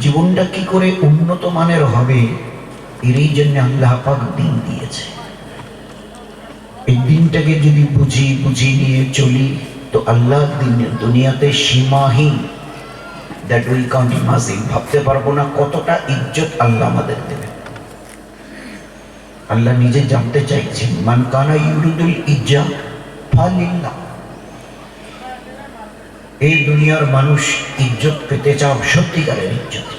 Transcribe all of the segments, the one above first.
জীবনটা কি করে উন্নত মানের হবে, এরই জন্য আল্লাহ পাক দিন দিয়েছে। এই দিনটাকে যদি বুঝি নিয়ে চলি তো আল্লাহ দিন দুনিয়াতে সীমাহীন, দ্যাট উই কান্ট ইমাজিন, ভাবতে পারবো না কতটা ইজ্জত আল্লাহ আমাদের দেবে। আল্লাহ নিজে জানতে চাইছেন, মান কানা ইউরিদুল ইজ্জা ফালিল্লাহ। এই দুনিয়ার মানুষ ইজ্জত পেতে চাও, সত্যিকারের ইজ্জত,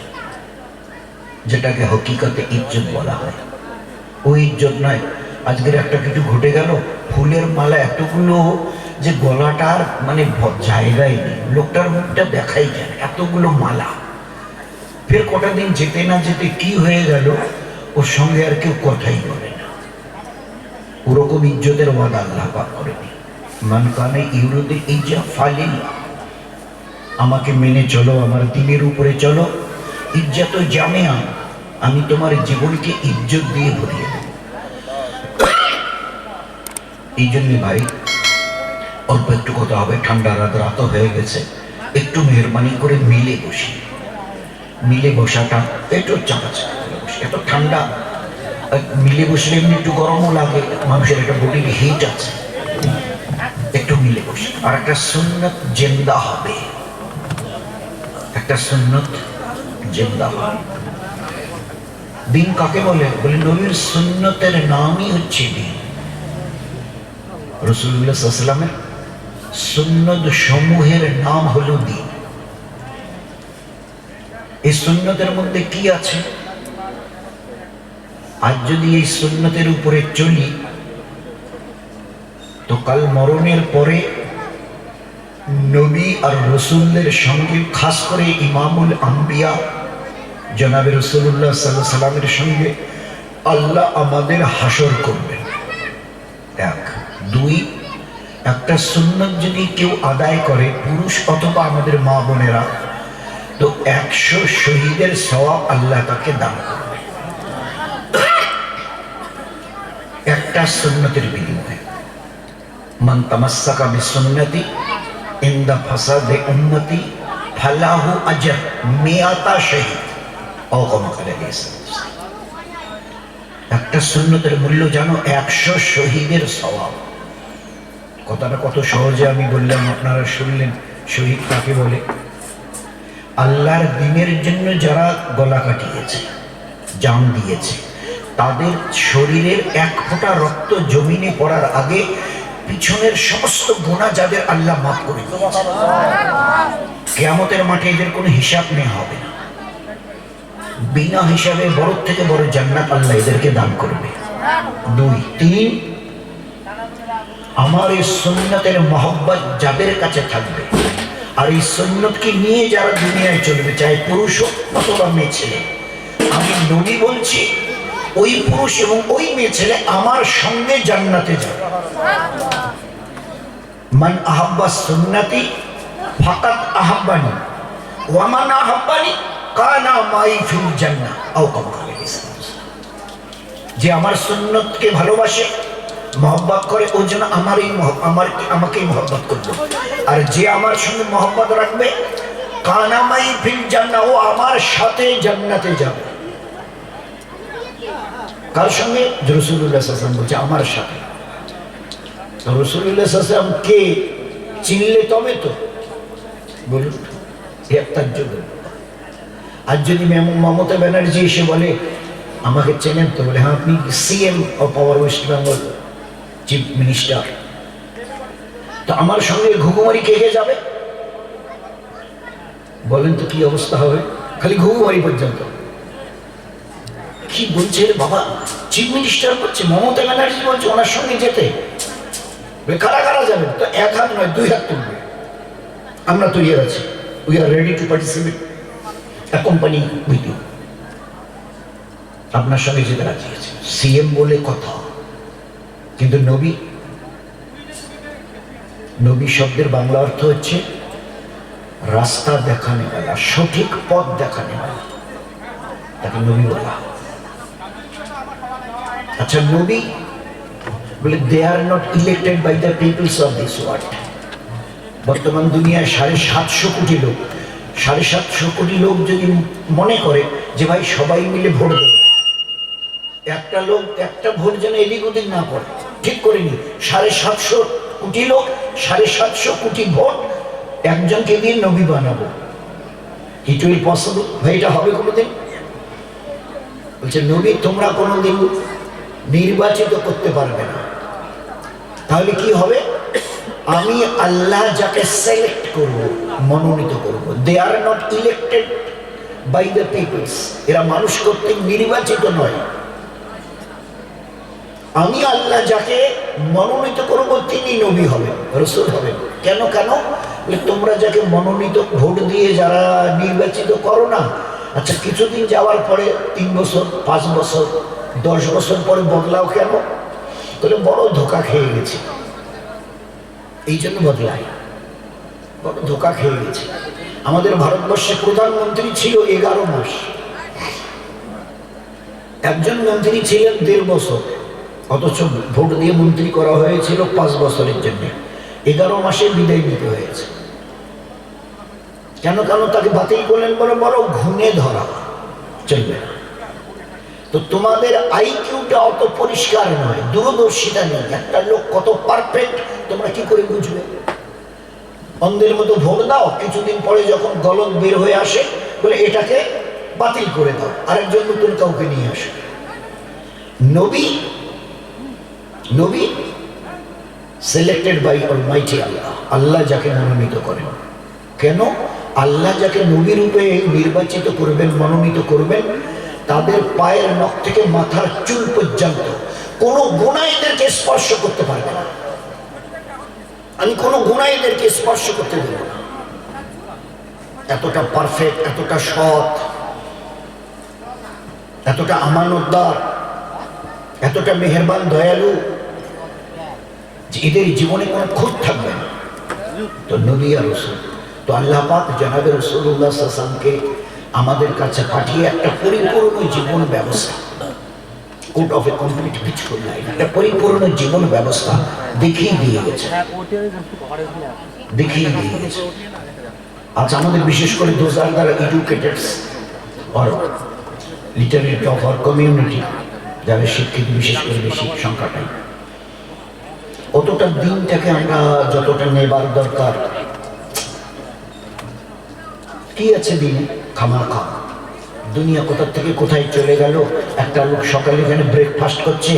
যেটাকে হকিকতে ইজ্জত বলা হয়, ওই ইজ্জত নয়। আজকের একটা কিছু ঘটে গেল, ফুলের মালা এতগুলো যে গলাটার মানে জায়গায় নেই, লোকটার মুখটা দেখাই যায় না, এতগুলো মালা। ফের কটা দিন যেতে না যেতে কি হয়ে গেল, ওর সঙ্গে আর কেউ কথাই বলে না। ওরকম ইজ্জতের ওয়াদা আল্লাহ পাক করেনি। মান কানে ইউরুদে ইজ্জা ফালিল্লাহ, আমাকে মেনে চলো, আমার দিনের উপরে চলো, ইজ্জত জামিয়া, আমি তোমার জীবনকে ইজ্জত দিয়ে ভরিয়ে দেব। এই জন্য ভাই অল্প একটু কথা হবে, ঠান্ডা রাত হয়ে গেছে, একটু মেহরবানি করে মিলে বসি। মিলে বসাটা একটু চাপাচাপি করে বসি, এত ঠান্ডা, মিলে বসলে এমনি একটু গরমও লাগে, মানুষের একটা বডির হিট আছে, একটু মিলে বসি। আর একটা সুন্নত জিন্দা হবে, একটা সুন্নত জিন্দা হবে। দিন কাকে বলে? বলে নবীর সুন্নতের নামই হচ্ছে দিন। রাসূলুল্লাহ সাল্লাল্লাহু আলাইহি ওয়াসাল্লামের সুন্নত সমূহের নাম হলো দিন। এই সুন্নতের মধ্যে কি আছে? আজ যদি এই সুন্নতের উপরে চলি তো কাল মরণের পরে নবী আর রসুলদের সঙ্গে, খাস করে ইমামুল আম্বিয়া জনাবে রাসূলুল্লাহ সাল্লাল্লাহু আলাইহি ওয়াসাল্লামের সঙ্গে আল্লাহ আমাদের হাসর করবেন। এক। দুই, একটা সুন্নত যদি কেউ আদায় করে, পুরুষ অথবা আমাদের মা বোনেরা, তো 100 শহীদের সওয়াব আল্লাহ তাকে দান করবে একটা সুন্নতের বিনিময়ে। মান তামাসসাকা বিসুন্নতি ইনদা ফাসাদে উম্মতি ফালাহু আজর মিয়াতা শহীদ। একটা সুন্নতের মূল্য জানো 100 শহীদের সওয়াব। কথাটা কত সহজে আমি বললাম, আপনারা শুনলেন। শহীদ কাকে বলে? আল্লাহর দ্বীনের জন্য যারা গলা কাটিয়েছে, জান দিয়েছে, তাদের শরীরের এক ফোঁটা রক্ত জমিনে পড়ার আগে পিছনের সমস্ত গুনাহ যাদের আল্লাহ মাফ করে দিয়েছে, কিয়ামতের মাঠে এদের কোনো হিসাব নেওয়া হবে না। বিনা হিসাবে বড় থেকে বড় জান্নাত আল্লাহ এদেরকে দান করবে। 2, 3, আমার এই সুন্নতের মহব্বত যাদের কাছে থাকবে, আর এই সুন্নতকে নিয়ে যারা দুনিয়ায় চলবে, চাই পুরুষ হোক অথবা মেয়ে ছেলে, আমি নবী বলছি, ওই পুরুষ এবং ওই মেয়ে ছেলে আমার সঙ্গে জান্নাতে যাবে। মান আহাব্বা সুন্নতি ফাকাত আহাব্বানি ওয়া মান আহাব্বানি কানা মাই ফিল জান্নাহ আও কামা ক্বালা রাসূলুল্লাহ। যে আমার সুন্নতকে ভালোবাসে, মহব্বত করে, ওই জন্য আমাকেই মহব্বত করবে। আর যে আমার সঙ্গে মহব্বত রাখবে, কানা মাই ফিল জান্নাহ, ও আমার সাথে জান্নাতে যাবে। কার সঙ্গে? রাসূলুল্লাহ সাল্লাল্লাহু আলাইহি ওয়াসাল্লাম বলছে আমার সাথে। রাসূলুল্লাহ সাল্লাল্লাহু আলাইহি ওয়াসাল্লাম কে চিনলে তবে তো বলুন, একটা যোগ। আর যদি মমতা ব্যানার্জি এসে বলে আমাকে চেনেন তো, বলে হ্যাঁ, আপনি CM of our West Bengal, chief minister, তো আমার সঙ্গে ঘুঘুমারি কে কে যাবে বলেন তো কি অবস্থা হবে? খালি ঘুঘুমারি পর্যন্ত। কি বলছে বাবা? চিফ মিনিস্টার বলছে, মমতা ব্যানার্জি বলছে ওনার সঙ্গে যেতে, কারা কারা যাবে? তো 1 হাত নয় 2 হাত তুলবে। আমরা তৈরি আছি, we are ready to participate, accompany with you. আপনার সঙ্গে যেতে রাজি আছে। সিএম বলে কথা, কিন্তু নবী, নবী শব্দের বাংলা অর্থ হচ্ছে রাস্তা দেখানে वाला, সঠিক পথ দেখানে वाला, তাকে নবী বলা। আচ্ছা, নবী বলে they are not elected by the peoples of this world. বর্তমান দুনিয়ায় 750 কোটি লোক, 750 কোটি লোক যদি মনে করে যে ভাই সবাই মিলে ভোট দেবে, একটা লোক একটা ভোট যেন এদিক ওদিক না করে, ঠিক করিনি। 750 কোটি লোক, 750 কোটি ভোট একজনকে দিয়ে নবী বানাবো, ইট উইল পসিবল? ভাই এটা হবে কোনোদিন? বলছে নবী তোমরা কোনোদিন নির্বাচিত করতে পারবে না। তাহলে কি হবে? আমি আল্লাহ যাকে সিলেক্ট করব, মনোনীত করব। They are not elected by the peoples, এরা মানুষ কর্তৃক নির্বাচিত নয়। আমি আল্লাহ যাকে মনোনীত করব তিনি নবী হবেন, রাসূল হবেন। কেন কেন? তোমরা যাকে মনোনীত ভোট দিয়ে যারা নির্বাচিত করো না, আচ্ছা কিছুদিন যাওয়ার পরে 3 বছর 5 বছর 10 বছর পরে বদলাও কেন? তাহলে বড় ধোকা খেয়ে গেছে, এই জন্য বদলায়। বড় ধোকা খেয়ে গেছে। আমাদের ভারতবর্ষে প্রধানমন্ত্রী ছিল 11 মাস, একজন মন্ত্রী ছিলেন 1.5 বছর, অথচ ভোট দিয়ে মন্ত্রী করা হয়েছিল 5 বছরের জন্য। 11 মাসে বিদায় নিতে হয়েছে। কেন কেন? তাকে বাতিল করলেন বলে বড় ঘুণে ধরা, চলবে না। তো তোমাদের আইকিউটা অত পরিষ্কার নয়, দূরদর্শিতা নেই। একটা লোক কত পারফেক্ট তোমরা কি করে বুঝবে? অন্ধের মতো ভোট দাও, কিছুদিন পরে যখন গলদ বের হয়ে আসে বলে এটাকে বাতিল করে দাও, আরেকজন নতুন কাউকে নিয়ে আসে। নবী নবী সিলেক্টেড বাই অলমাইটি আল্লাহ, আল্লাহ যাকে মনোনীত করেন। কেন? আল্লাহ যাকে নবী রূপে নির্বাচিত করবেন, মনোনীত করবেন, তাদের পায়ের নখ থেকে মাথার চুল পর্যন্ত কোনো গুনাহ এদেরকে স্পর্শ করতে পারবে না। আমি কোনো গুনাহ এদেরকে স্পর্শ করতে দেব না। এতটা পারফেক্ট, এতটা সৎ, এতটা আমানতদার, এতটা মেহেরবান দয়ালু যে এদের জীবনে কোনো খুঁত থাকবে না। তো নবী আর রাসূল, তো আল্লাহ পাক জনাবে রাসূলুল্লাহ সাল্লাল্লাহু আলাইহি ওয়াসাল্লামকে আমাদের কাছে পাঠিয়ে একটা পরিপূর্ণ জীবন ব্যবস্থা, code of A complete peaceful life, একটা পরিপূর্ণ জীবন ব্যবস্থা দেখিয়ে দিয়ে গেছে, দেখিয়ে দিয়ে গেছে। আজ আমাদের বিশেষ করে those are the educateds or literate of our community, যারা শিক্ষিত বিশেষ করে বেশি সংখ্যাটাই, অতটা দিনটাকে আমরা যতটা নেবার দরকার, কি আছে দিনে? খামাখা দুনিয়া কোথা থেকে কোথায় চলে গেল। একটা লোক সকালে এখানে ব্রেকফাস্ট করছে,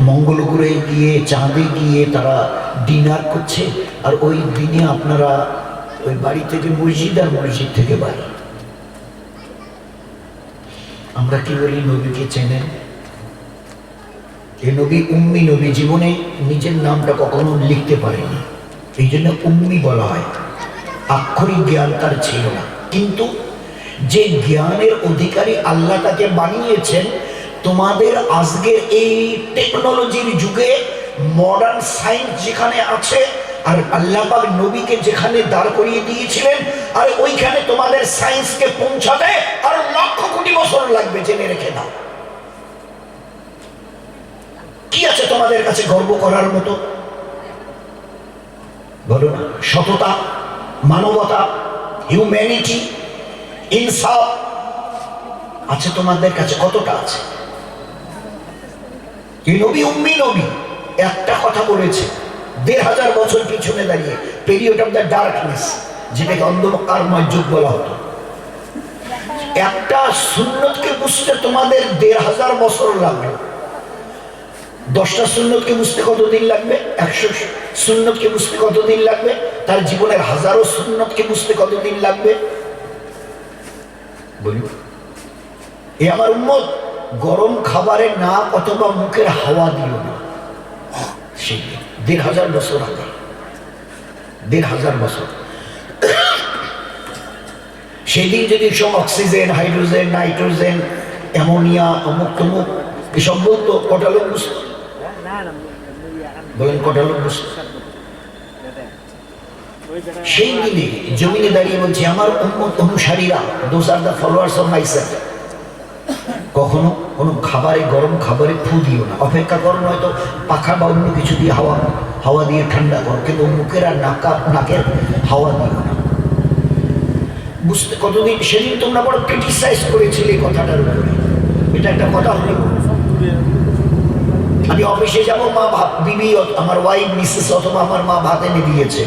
মঙ্গল গ্রহে গিয়ে চাঁদে গিয়ে তারা ডিনার করছে, আর ওই দিনে আপনারা ওই বাড়ি থেকে মসজিদ আর মসজিদ থেকে বাড়ি। আমরা কি বলি? নবীকে চেনেন? এই নবী উম্মি নবী, জীবনে নিজের নামটা কখনো লিখতে পারেনি, এই জন্য উম্মি বলা হয়। আক্ষরিক জ্ঞান তার ছিল না, কিন্তু যে জ্ঞানের অধিকারী আল্লাহ তাকে বানিয়েছেন, তোমাদের আজকের এই টেকনোলজির যুগে মডার্ন সায়েন্স যেখানে আছে, আর আল্লাহ পাক নবীকে যেখানে দাঁড় করিয়ে দিয়েছিলেন, আর ওইখানে তোমাদের সায়েন্সকে পৌঁছাতে আর 1,00,000 কোটি বছর লাগবে, জেনে রেখে দাও। কি আছে তোমাদের কাছে গর্ব করার মতো? বলো না। সততা, মানবতা, হিউম্যানিটি, ইনসাফ আছে তোমাদের কাছে? কতটা আছে? এই নবী উম্মি নবী একটা কথা বলেছে 1,500 বছর পিছনে দাঁড়িয়ে, পিরিয়ড অফ দ্য ডার্কনেস, যেটাকে অন্ধকারময় যুগ বলা হতো। একটা সুন্নতকে বুঝতে তোমাদের 1,500 বছর লাগবে। 10টা সুন্নতকে বুঝতে কতদিন লাগবে? 100 সুন্নতকে বুঝতে কতদিন লাগবে? তার জীবনের হাজারো সুন্নতকে বুঝতে কতদিন লাগবে? বলি, এ আমার উম্মত, গরম খাবারে নাক অথবা মুখের হাওয়া দিল না। সেই 1,500 বছর আগে, 1,500 বছর। সেদিন যদি সব অক্সিজেন, হাইড্রোজেন, নাইট্রোজেন, অ্যামোনিয়া, অমুক তমুক এসব বলতো, কটা লোক বুঝতো? বলেন কটা লোক বুঝতো? সেই দিনে জমিনে দাঁড়িয়ে বলছে, আমার উম্মত অনুসারীরা, those are the followers of myself, কখনো কোনো খাবারে, গরম খাবারে ফু দিও না। অপেক্ষা করো, নয়তো পাখা বা অন্য কিছু দিয়ে হাওয়া দিয়ে ঠান্ডা করো, কিন্তু মুখের আর নাকের হাওয়া দিও না। বুঝতে কতদিন সেদিন তোমরা বড় ক্রিটিসাইজ করেছিলে কথাটার উপরে, এটা একটা কথা হলো। আমি অফিসে যাবো, মা বিবি আমার ওয়াইফ মিসেস অথবা আমার মা ভাত এনে দিয়েছে,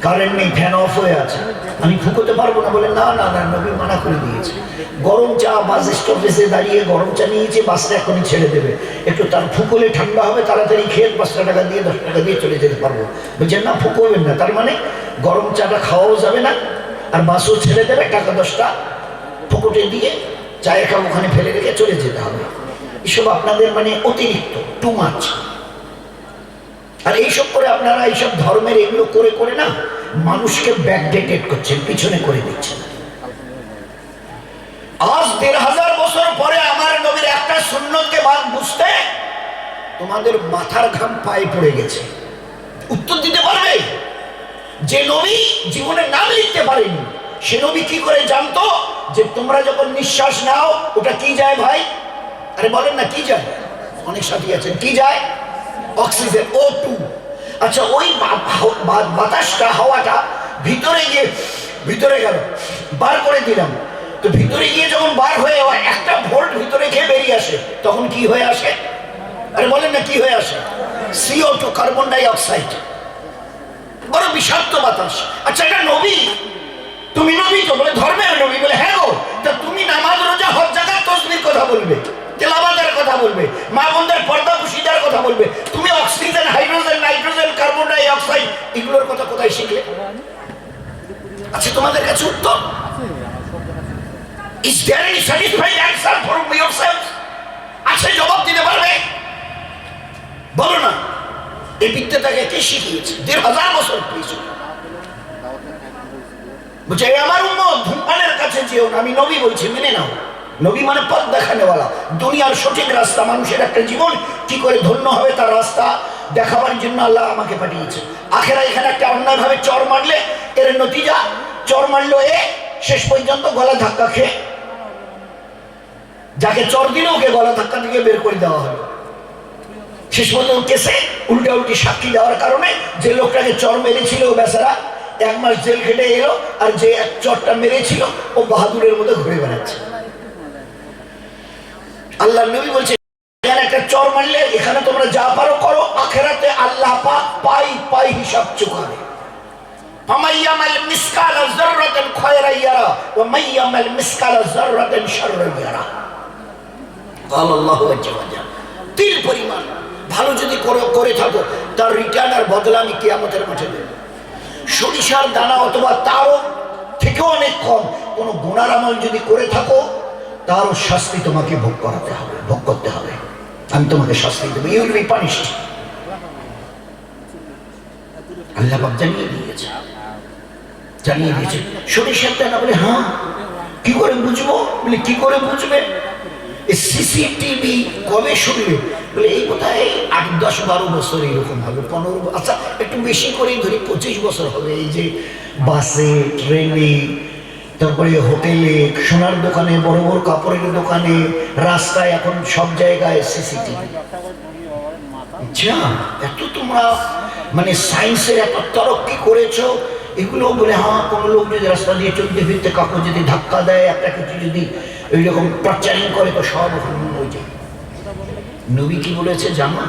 কারেন্ট নেই, ফ্যান অফ হয়ে আছে, আমি ফুকোতে পারবো না বলে না না না নবী মানা করে দিয়েছে। গরম চা বাস স্টপেজে দাঁড়িয়ে গরম চা নিয়েছে, বাসটা এখনই ছেড়ে দেবে, একটু তার ফুকলে ঠান্ডা হবে, তাড়াতাড়ি খেয়ে 5 টাকা দিয়ে 10 টাকা দিয়ে চলে যেতে পারবো। বলছেন না ফুকোবেন না, তার মানে গরম চাটা খাওয়াও যাবে না আর বাসও ছেড়ে দেবে, টাকা 10টা ফুকটে দিয়ে চায়ের কাপ ওখানে ফেলে রেখে চলে যেতে হবে। এসব আপনাদের মানে অতিরিক্ত, টু মাচ। আর এইসব করে আপনারা এইসব ধর্মের এগুলো করে করে না মানুষকে ব্যাকডেটেড করছেন, পিছনে করে দিচ্ছেন। আজ 1500 বছর পরে আমার নবীর একটা সুন্নতকে বাদ বুঝতে তোমাদের মাথার ঘাম পায়ে পড়ে গেছে। উত্তর দিতে পারবে? যে নবী জীবনে নাম লিখতে পারেনি, সে নবী কি করে জানতো যে তোমরা যখন নিঃশ্বাস নাও ওটা কি যায় ভাই? আরে বলেন না কি যায়? অনেক সাথী আছেন, কি যায়? Oxygen, O2। আচ্ছা ওই বাতাসটা হাওয়াটা ভিতরে গেল, বার করে দিলাম, তো ভিতরে গিয়ে যখন বার হয়ে 1 ভোল্ট ভিতরে খেয়ে বেরিয়ে আসে, তখন কি হয়ে আসে? আরে বলেন না কি হয়ে আসে? CO2, কার্বন ডাই অক্সাইড, বড় বিষাক্ত বাতাস। আচ্ছা এটা নবী, তুমি নবী তো? বলে ধর্মের নবী। বলে হ্যাঁ গো, তা তুমি নামাজ রোজা হজ জাকাত তসবির কথা বলবে, তেলাওয়াতের কথা বলবে, মা বোনদের পর্দা পুশিদার কথা বলবে, তুমি oxygen, hydrogen, nitrogen, carbon die oxide এগুলোর কথা কোথায় শিখলে? আচ্ছা তোমাদের কাছে উত্তর? Is there any satisfied answer for yourself? আচ্ছা জবাব দিতে পারবে? বলো না। এই বিদ্যাটাকে কে শিখিয়েছে? 1500 বছর পিছনে। বলছে আমার উম্মত ধূমপানের কাছে যেও না, আমি নবী বলছি, মেনে নাও। নবী মানে পথ দেখানেওয়ালা, দুনিয়ার সঠিক রাস্তা, মানুষের একটা জীবন কি করে ধন্য হবে তার রাস্তা দেখাবার জন্য আল্লাহ আমাকে পাঠিয়েছে। আখেরা এখানে একটা অন্যায়ভাবে চর মারলে এর নতিজা, চর মারলো শেষ পর্যন্ত গলা ধাক্কা খেয়ে, যাকে চর দিল ওকে গলা ধাক্কা থেকে বের করে দেওয়া হলো। শেষ পর্যন্ত কেসে উল্টা উল্টি সাক্ষী দেওয়ার কারণে যে লোকটাকে চর মেরেছিল ও বেচারা 1 মাস জেল খেটে এলো, আর যে এক চরটা মেরেছিল ও বাহাদুরের মধ্যে ঘুরে বেড়াচ্ছে। আল্লাহ নবী বলছে এখানে একটা চর মারলে এখানে তোমরা যা পারো করো, আখেরাতে আল্লাহ পাক পাই পাই হিসাব চুকাবে। ফামাইয়ামাল মিসকালা যাররাতান খায়রান ইয়ারা ওয়া মাইয়ামাল মিসকালা যাররাতান শাররান ইয়ারা। আল্লাহু আকবার। তিল পরিমাণ ভালো যদি করে থাকো তার রিটার্ন আর বদলা আমি কিয়ামতের মাঠে দেব। সরিষার দানা অথবা তারও থেকেও অনেক কম কোন গুনার আমল যদি করে থাকো তারও শাস্তি তোমাকে ভোগ করতে হবে। আমি তোমাকে শাস্তি দেবো, ইউ উইল বি পানিশড। আল্লাহ পাক জানিয়ে দিয়েছে। সরিষার দানা বলে হ্যাঁ কি করে বুঝবো? বলে কি করে বুঝবে? সিসিটিভি কবে শুনলে? বলে এই কোথায় 8, 10, 12 বছর এরকম হবে, 15, আচ্ছা একটু বেশি করেই ধরি 25 বছর হবে। এই যে বাসে, ট্রেনে, তারপরে হোটেলে, সোনার দোকানে, বড় বড় কাপড়ের দোকানে, রাস্তায়, এখন সব জায়গায় সিসিটিভি। আচ্ছা এত তোমরা মানে সায়েন্সের এত তরক্কি করেছো, এগুলো বলে হ্যাঁ কোনো লোক যদি রাস্তা দিয়ে চলতে ফিরতে কাউকে যদি ধাক্কা দেয়, একটা কিছু যদি এইরকম টর্চারিং করে তো সব হয়ে যায়। নবী কি বলেছে জানো?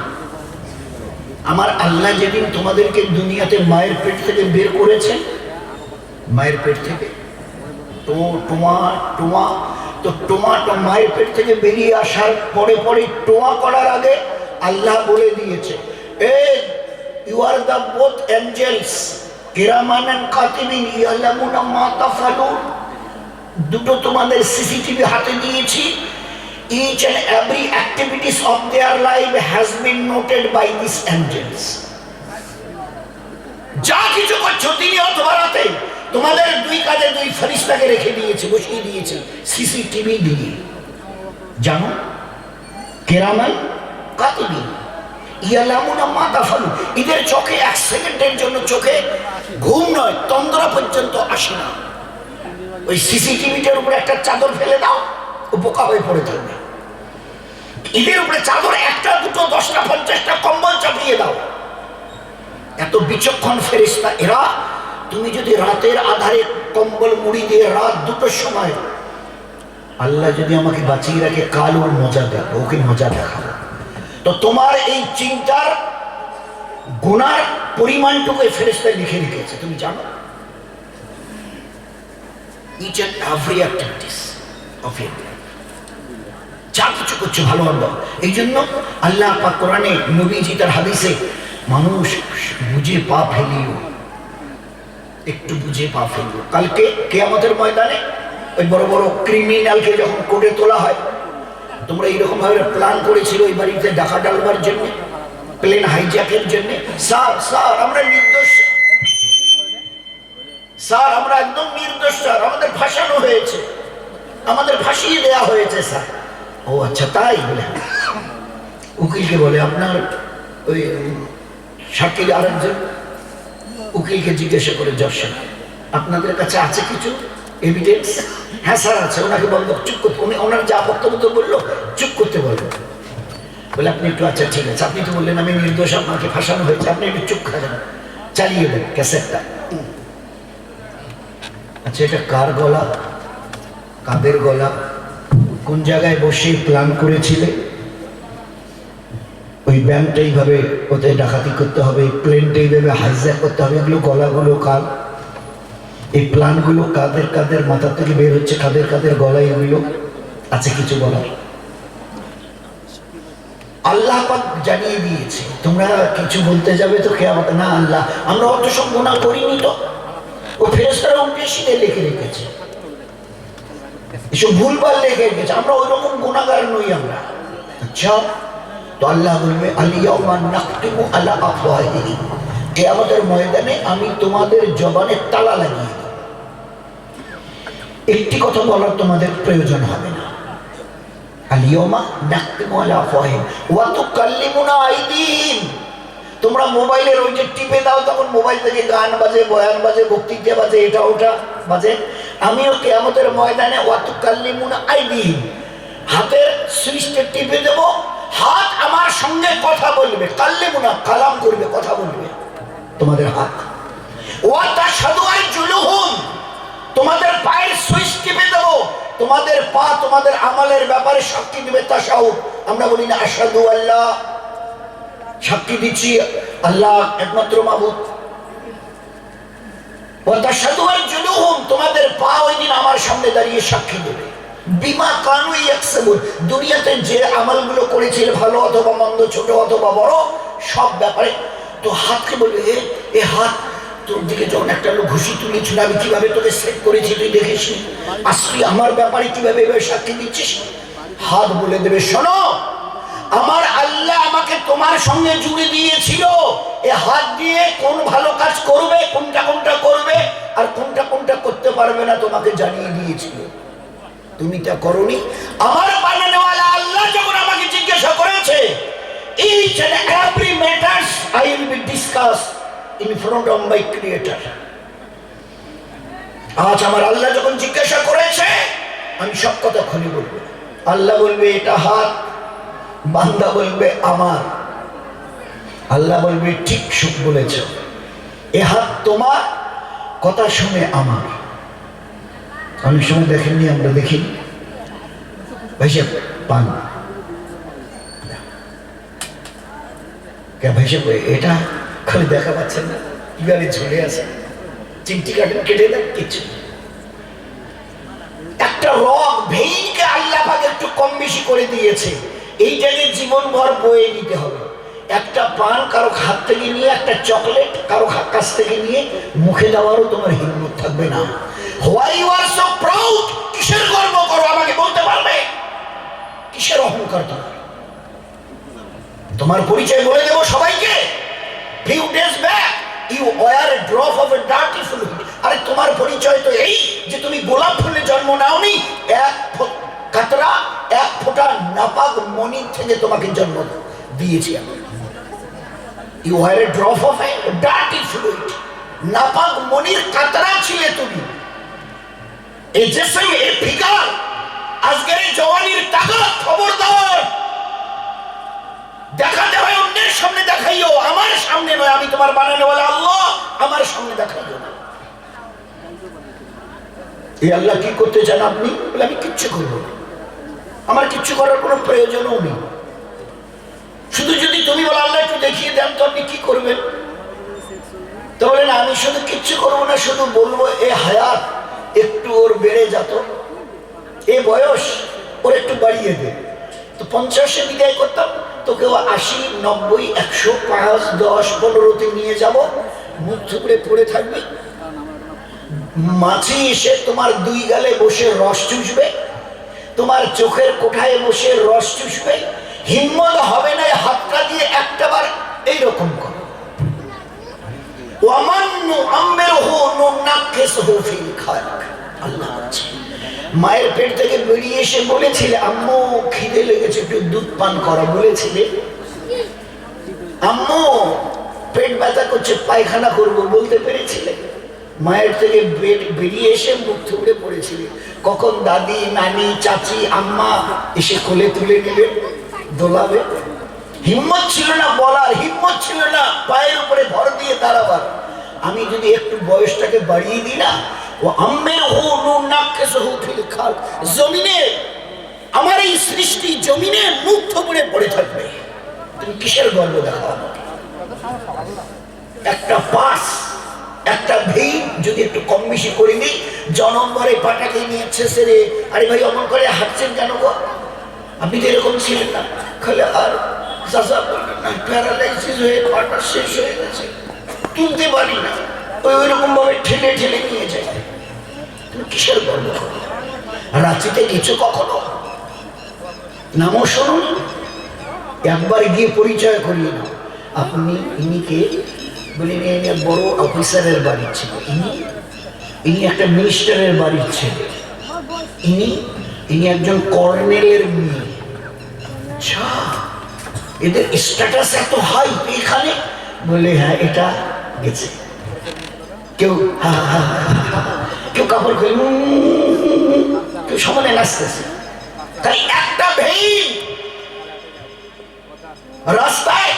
আমার আল্লাহ যেদিন তোমাদেরকে দুনিয়াতে মায়ের পেট থেকে বের করেছে, মায়ের পেট থেকে টোমা মায়ের পেট থেকে বেরিয়ে আসার পরে টোয়া করার আগে আল্লাহ বলে দিয়েছে you are the both angels কিরামান এন্ড কাতিবিন ইয়ালামুনা মা তাফালুন। দুটো তোমাদের সিসিটিভি হাতে দিয়েছি। Each and every activities of their life has been noted by these angels. যা কিছু করছো দিনে অথবা রাতে তোমাদের 2 কাজে 2 ফেরেশতাকে রেখে দিয়েছে, বসিয়ে দিয়েছে সিসিটিভি দিয়ে। জানো কিরামান কাতিবিন ইয়ালামুনা মা তাফালুন। এদের চোখে 1 সেকেন্ডের জন্য চোখে ঘুম নয় তন্দ্রা পর্যন্ত আসে না। ওই সিসিটিভিটার উপরে একটা চাদর ফেলে দাও, ও বোকা হয়ে পড়ে থাকবে। এদের উপরে চাদর 1টা 2টো 10টা 50টা কম্বল চাপিয়ে দাও। এত বিচক্ষণ ফেরেশতা এরা, তুমি যদি রাতের আধারে কম্বল মুড়ি দিয়ে রাত 2টোর সময় আল্লাহ যদি আমাকে বাঁচিয়ে রাখে, কাল ওর মজা দেখো, ওকে মজা দেখাবো, তো তোমার এই চিন্তার গুনার পরিমাণটুকু ফেরেশতায় লিখে রেখেছে, তুমি জানো? Each and every activities of your life, যা কিছু করছো ভালো মন্দ। এই জন্য আল্লাহ পাক কোরআনে, নবীজি তার হাদিসে, মানুষ বুঝে পা ফেলিও, একটু বুঝে পা ফেলিও। কালকে কিয়ামতের ময়দানে ওই বড় বড় ক্রিমিনালকে যখন কোর্টে তোলা হয়, তোমরা এইরকম ভাবে প্ল্যান করেছিল ওই বাড়িতে ডাকা ডালবার জন্য, প্লেন হাইজ্যাকের জন্য। স্যার স্যার আমরা নির্দোষ, স্যার আমরা একদম নির্দোষ, স্যার আমাদের ফাঁসানো হয়েছে, আমাদের ফাঁসিয়ে দেওয়া হয়েছে স্যার। ও আচ্ছা তাই বলে উকিলকে বলে, আপনার ওই সাক্ষী আরেকজন উকিলকে জিজ্ঞাসা করে, জর্ষণ আপনাদের কাছে আছে কিছু এভিডেন্স? হ্যাঁ স্যার আছে। ওনাকে বলবো চুপ করতে, উনি ওনার যা বক্তব্য বললো চুপ করতে বলবো। বলে আপনি একটু, আচ্ছা ঠিক আছে, আপনি তো বললেন আমি নির্দোষ, আপনাকে ফাঁসানো হয়েছে, আপনি একটু চুপ খাবেন, চালিয়ে দেন ক্যাসেটটা। আচ্ছা এটা কার গলা, কাদের গলা, কোন জায়গায় বসে প্ল্যান করেছিলে? ওই ব্যাংকটা এইভাবে ওতে ডাকাতি করতে হবে, প্লেনটা এইভাবে হাইজ্যাক করতে হবে, এগুলো গলাগুলো কার? এই প্ল্যানগুলো কাদের কাদের মাথা থেকে বের হচ্ছে, কাদের কাদের গলায় এগুলো আছে কিছু বলার? আল্লাহ পাক জানিয়ে দিয়েছে। তোমরা কিছু বলতে যাবে তো কিয়ামত, না আল্লাহ আমরা অত সব গুনাহ করিনি, তো ও ফেরেশতারা উদ্দেশ্যে লিখে রেখেছে, এসব ভুলভাল লিখে রেখেছে, আমরা ওই রকম গুনাহগার নই আমরা। আচ্ছা তো আল্লাহ বলবে, আল-ইয়াওমা নাখতিমু আলা আফওয়াহিহিম, কিয়ামতের ময়দানে আমি তোমাদের জবানে তালা লাগিয়ে দেব, একটি কথা বলার তোমাদের প্রয়োজন হবে না। আল-ইয়াওমা নাখতিমু আলা আফওয়াহিহিম ওয়া তুকাল্লিমুনা আইদিহিম, তোমরা মোবাইলের ওই যে টিপে দাও, তখন মোবাইল থেকে গান বাজে, বয়ান বাজে, বক্তৃতা বাজে, এটা ওটা বাজে। আমিও কিয়ামতের ময়দানে ওয়া তুকাল্লিমুনা আইদিহিম, হাতের সুইচটা টিপে দেব, হাত আমার সঙ্গে কথা বলবে, কাল্লিমুনা কালাম করবে, কথা বলবে তোমাদের হাত। ওয়া তাশহাদু আরজুলুহুম, তোমাদের পায়ের সুইচ টিপে দেব, তোমাদের পা তোমাদের আমলের ব্যাপারে সাক্ষী দিবে। তাশাহুদ, আমরা বলি না আশহাদু আল্লাহ, সাক্ষী দিচ্ছি আল্লাহ একমাত্র মাবুদ। ওয়া তাশহাদু আরজুলুহুম, তোমাদের পা ওই দিন আমার সামনে দাঁড়িয়ে সাক্ষী দেবে, বিমা কানু ইয়াকসিবুন, দুনিয়াতে যে আমলগুলো করেছিল, ভালো অথবা মন্দ, ছোট অথবা বড়, সব ব্যাপারে। তো হাতকে বলবে, এ হাত, তোর দিকে যখন একটা লোক ঘুষি তুলেছিল, আমি কিভাবে তোকে সেট করেছি তুই দেখিস, আসলি আমার ব্যাপারে কিভাবে এভাবে সাক্ষী দিচ্ছিস? হাত বলে দেবে, শোনো আমার আল্লাহ আমাকে তোমার সঙ্গে জুড়ে দিয়েছিল, এ হাত দিয়ে কোন ভালো কাজ করবে, কোনটা কোনটা করবে আর কোনটা কোনটা করতে পারবে না তোমাকে জানিয়ে দিয়েছিল, তুমি তা করনি। আমার বানানোওয়ালা আল্লাহ যখন আমাকে জিজ্ঞাসা করেছে, each and every matters I will be discussed in front of my creator, আজ আমার আল্লাহ যখন জিজ্ঞাসা করেছে আমি সব কথা খুলে বলবো। আল্লাহ বলবে এটা হাত, বান্দা বলবে আমার, আল্লাহ বলবে ঠিক সুখ বলেছ, এ হাত তোমার, কথা শুনে আমার। অনেক সময় দেখেননি, আমরা দেখি ভাইসাব পান ভাইসাব, এটা খালি দেখা পাচ্ছেন না, কিভাবে ঝুলে আছে, চিমটি কাটেন কেটে দেন, কিছু একটা রগ ভেইনকে আল্লাহ পাক একটু কম বেশি করে দিয়েছে, এইটাকে জীবন ভর বয়ে নিতে হবে। একটা পান কারো হাত থেকে নিয়ে, একটা চকলেট কারো কাছ থেকে নিয়ে মুখে দেওয়ারও তোমার হিম্মত থাকবে না। Why you are so proud? কিসের গর্ব করো আমাকে বলতে পারবে? কিসের অহংকার তোমার? তোমার পরিচয় বলে দেব সবাইকে। Few days back you wear a drop of a dirty fluid. আরে তোমার পরিচয় তো এই যে তুমি গোলাপ ফুলে জন্ম নাওনি, এক কাতরা, এক ফোঁটা নাপাক মণি থেকে তোমাকে জন্ম দিয়েছি আমি। You wear a drop of a dirty fluid. নাপাক মণির কাতরা ছিলে তুমি। এই জিসম, এই ফিগার, আজকের এই জওয়ানির তাকত, খবরদার দেখাতে হয় অন্যের সামনে দেখাইও, আমার সামনে নয়। আমি তোমার বানানোওয়ালা আল্লাহ, আমার সামনে দেখাইও না। এই আল্লাহ কি করতে চান আপনি? বলে আমি কিচ্ছু করবো না, আমার কিচ্ছু করার কোনো প্রয়োজনও নেই। শুধু যদি তুমি বলো আল্লাহ একটু দেখিয়ে দেন তো আপনি কি করবেন? তো বলেন আমি শুধু কিচ্ছু করবো না, শুধু বলবো এ হায়াত একটু ওর বেড়ে যেত, এ বয়স ওর একটু বাড়িয়ে দে। তো 50-এ বিদায় করতাম, তোকে 80, 90, 100, 5, 10, 15-তে নিয়ে যাব, মুখ থুবড়ে পড়ে থাকবি, মাছি এসে তোমার 2 গালে বসে রস চুষবে, তোমার চোখের কোঠায় বসে রস চুষবে, হিম্মত হবে না হাতটা দিয়ে একটাবার এইরকম করো। মায়ের পেট থেকে বেরিয়ে এসে বলেছিলে আম্মু খিদে লেগেছে একটু দুধ পান করা, বলেছিলে আম্মু পেট ব্যথা করছে পায়খানা করবো, বলতে পেরেছিলে? মায়ের থেকে বেরিয়ে এসে মুখ থুবড়ে পড়েছিলে, কখন দাদি, নানি, চাচি, আম্মা এসে কোলে তুলে নেবে, দোলাবে? হিম্মত ছিল না বলার, হিম্মত ছিল না পায়ের উপরে ভর দিয়ে দাঁড়াবার। আমি যদি একটু বয়সটাকে বাড়িয়ে দিই না, ও আম্মের হো নুন নাক্কে সহু ফিল খাল, জমিনে আমার এই সৃষ্টি জমিনে মুখ থুবড়ে পড়ে থাকবে। তুমি কিসের গর্ব দেখাও? একটা পাস, একটা ভেই যদি একটু কম বেশি করে নিই, জনম্বরে পাটাকে নিয়েছে সেরে, আরে ভাই অমন করে হাঁটছেন কেন গো? আপনি তো এরকম ছিলেন না। খালে আর চাচা বললেন না প্যারালাইসিস হয়ে পাটা শেষ হয়ে গেছে, তুলতে পারি না, ওই রকম ভাবে ঠেলে ঠেলে নিয়ে যায়। তুমি কিসের গর্ব করো? রাঁচিতে কিছু কখনো নামও শুনুন, একবার গিয়ে পরিচয় করিয়ে নাও। আপনি ইনিকে বলে বড় অফিসারের বাড়ির ছিল, ইনি একটা মিনিস্টারের বাড়ির ছেলে, ইনি একজন কর্নেলের মেয়ে। আচ্ছা, এদের স্ট্যাটাস এত হাই এখানে? বলে হ্যাঁ এটা গেছে। কেউ কেউ কাপড় খুলে, কেউ সমানে নাচতেছে। তাই একটা ভেই রাস্তায়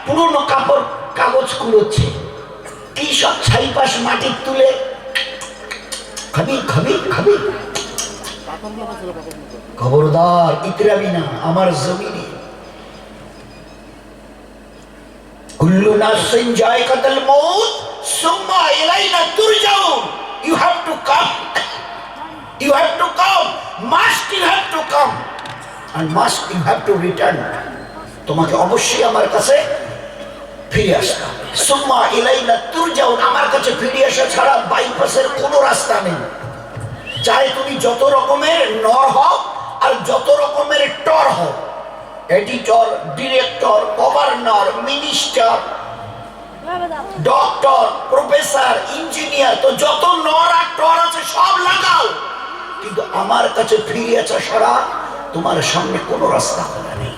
পুরনো কাপড় কাগজ কুড়োচ্ছে, কি সব ছাইপাশ মাটির তুলে, খাবি খাবি খাবি, খবরদার ইতরাবি না আমার জমিনে। কুল্লু নাফসিন যায়কাতুল মউত সুম্মা ইলাইনা তুরজাউন। You have to come, you have to come, must you have to come and must you have to return. তোমাকে অবশ্যই আমার কাছে ফিরে আসতে হবে। সুম্মা ইলাইনা তুরজাউন, আমার কাছে ফিরে আসা ছাড়া বাইপাসের কোনো রাস্তা নেই। চাই তুমি যত রকমের নর হও আর যত রকমের টর হও, editor, director, governor, minister, doctor, professor, engineer, তো যত নর আর টর আছে সব লাগাও, কিন্তু আমার কাছে ফিরে আসা ছাড়া তোমার সামনে কোনো রাস্তা খোলা নেই।